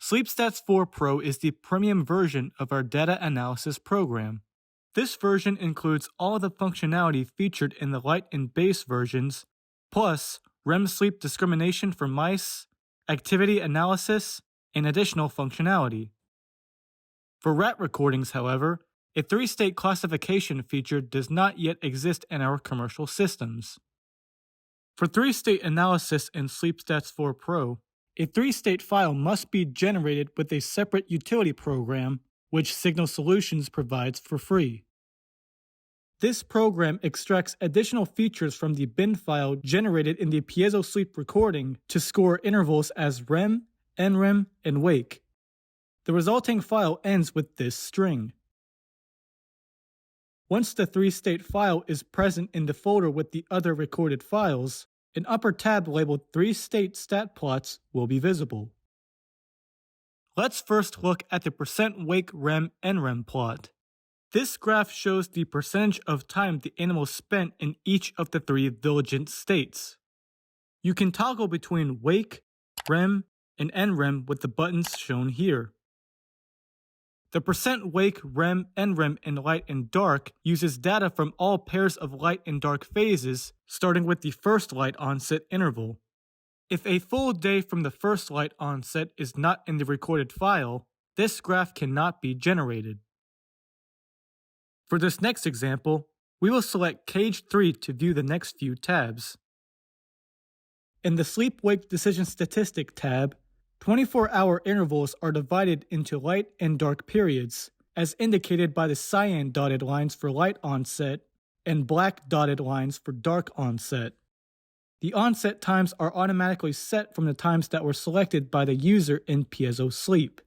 SleepStats 4 Pro is the premium version of our data analysis program. This version includes all the functionality featured in the light and base versions, plus REM sleep discrimination for mice, activity analysis, and additional functionality. For rat recordings, however, a 3-state classification feature does not yet exist in our commercial systems. For 3-state analysis in SleepStats 4 Pro, a 3-state file must be generated with a separate utility program, which Signal Solutions provides for free. This program extracts additional features from the bin file generated in the piezo sleep recording to score intervals as REM, NREM, and Wake. The resulting file ends with this string. Once the 3-state file is present in the folder with the other recorded files, an upper tab labeled 3-state stat plots will be visible. Let's first look at the % Wake-REM-NREM plot. This graph shows the percentage of time the animal spent in each of the 3 diligent states. You can toggle between Wake, REM, and NREM with the buttons shown here. The % Wake-REM-NREM in light and dark uses data from all pairs of light and dark phases, starting with the first light onset interval. If a full day from the first light onset is not in the recorded file, this graph cannot be generated. For this next example, we will select Cage 3 to view the next few tabs. In the Sleep-Wake Decision Statistic tab, 24-hour intervals are divided into light and dark periods, as indicated by the cyan dotted lines for light onset and black dotted lines for dark onset. The onset times are automatically set from the times that were selected by the user in piezo sleep.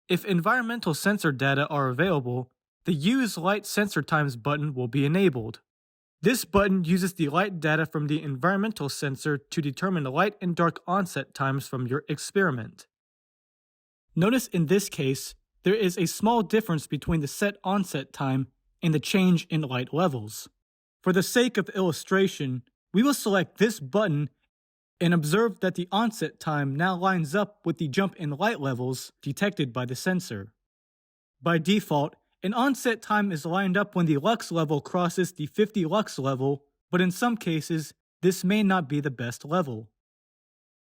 If environmental sensor data are available, the Use Light Sensor Times button will be enabled. This button uses the light data from the environmental sensor to determine the light and dark onset times from your experiment. Notice in this case, there is a small difference between the set onset time and the change in light levels. For the sake of illustration, we will select this button and observe that the onset time now lines up with the jump in light levels detected by the sensor. By default, an onset time is lined up when the lux level crosses the 50 lux level, but in some cases, this may not be the best level.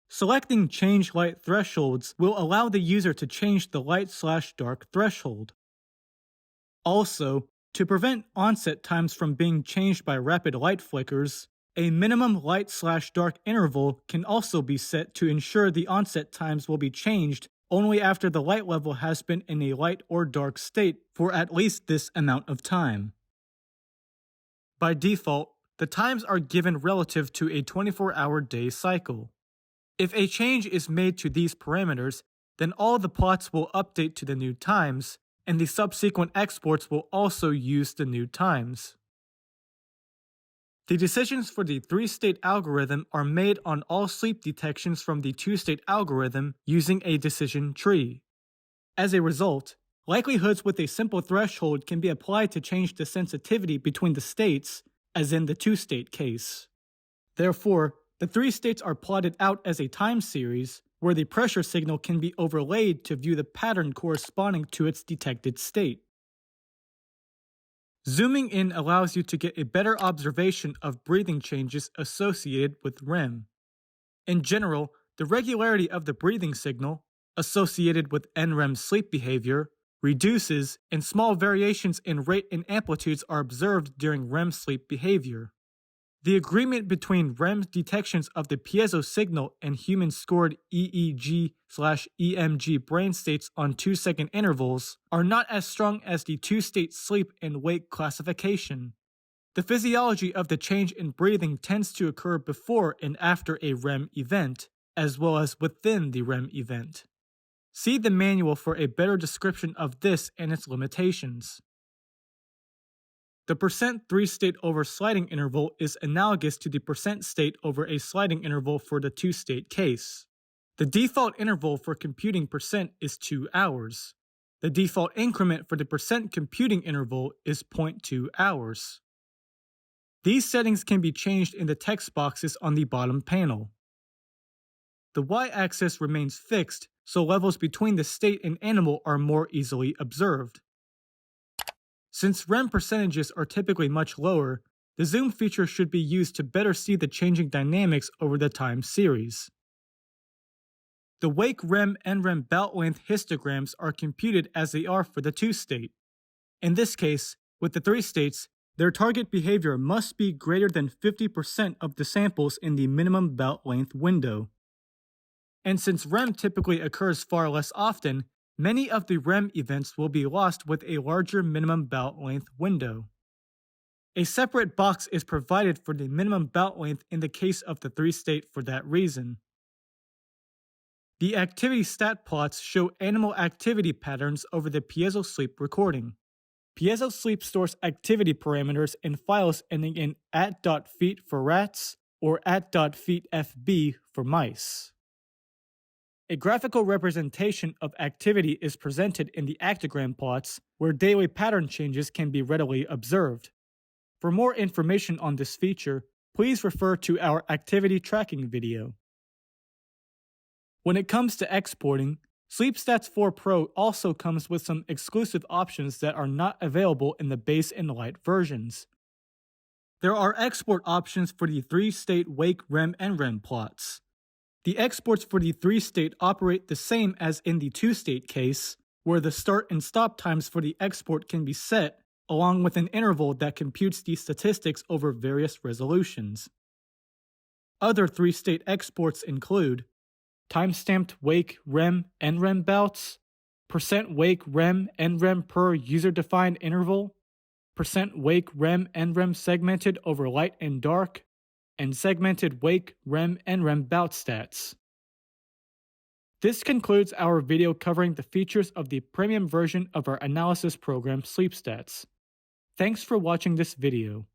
Selecting Change Light Thresholds will allow the user to change the light/dark threshold. Also, to prevent onset times from being changed by rapid light flickers, a minimum light/dark interval can also be set to ensure the onset times will be changed only after the light level has been in a light or dark state for at least this amount of time. By default, the times are given relative to a 24-hour day cycle. If a change is made to these parameters, then all the plots will update to the new times, and the subsequent exports will also use the new times. The decisions for the 3-state algorithm are made on all sleep detections from the 2-state algorithm using a decision tree. As a result, likelihoods with a simple threshold can be applied to change the sensitivity between the states, as in the 2-state case. Therefore, the 3 states are plotted out as a time series, where the pressure signal can be overlaid to view the pattern corresponding to its detected state. Zooming in allows you to get a better observation of breathing changes associated with REM. In general, the regularity of the breathing signal, associated with NREM sleep behavior, reduces, and small variations in rate and amplitudes are observed during REM sleep behavior. The agreement between REM detections of the piezo signal and human-scored EEG/EMG brain states on 2-second intervals are not as strong as the 2-state sleep and wake classification. The physiology of the change in breathing tends to occur before and after a REM event, as well as within the REM event. See the manual for a better description of this and its limitations. The % 3-state over sliding interval is analogous to the % state over a sliding interval for the 2-state case. The default interval for computing % is 2 hours. The default increment for the % computing interval is 0.2 hours. These settings can be changed in the text boxes on the bottom panel. The y-axis remains fixed so levels between the state and animal are more easily observed. Since REM percentages are typically much lower, the zoom feature should be used to better see the changing dynamics over the time series. The Wake-REM-NREM bout length histograms are computed as they are for the 2-state. In this case, with the 3 states, their target behavior must be greater than 50% of the samples in the minimum bout length window. And since REM typically occurs far less often, many of the REM events will be lost with a larger minimum bout length window. A separate box is provided for the minimum bout length in the case of the 3-state for that reason. The activity stat plots show animal activity patterns over the piezo sleep recording. Piezo sleep stores activity parameters in files ending in @.feet for rats or @.feetfb for mice. A graphical representation of activity is presented in the actogram plots, where daily pattern changes can be readily observed. For more information on this feature, please refer to our activity tracking video. When it comes to exporting, SleepStats 4 Pro also comes with some exclusive options that are not available in the base and light versions. There are export options for the 3-state Wake-REM-NREM plots. The exports for the 3-state operate the same as in the 2-state case, where the start and stop times for the export can be set, along with an interval that computes the statistics over various resolutions. Other 3-state exports include timestamped Wake-REM-NREM bouts, % Wake-REM-NREM per user-defined interval, % Wake-REM-NREM segmented over light and dark, and segmented Wake-REM-NREM bout stats. This concludes our video covering the features of the premium version of our analysis program SleepStats. Thanks for watching this video.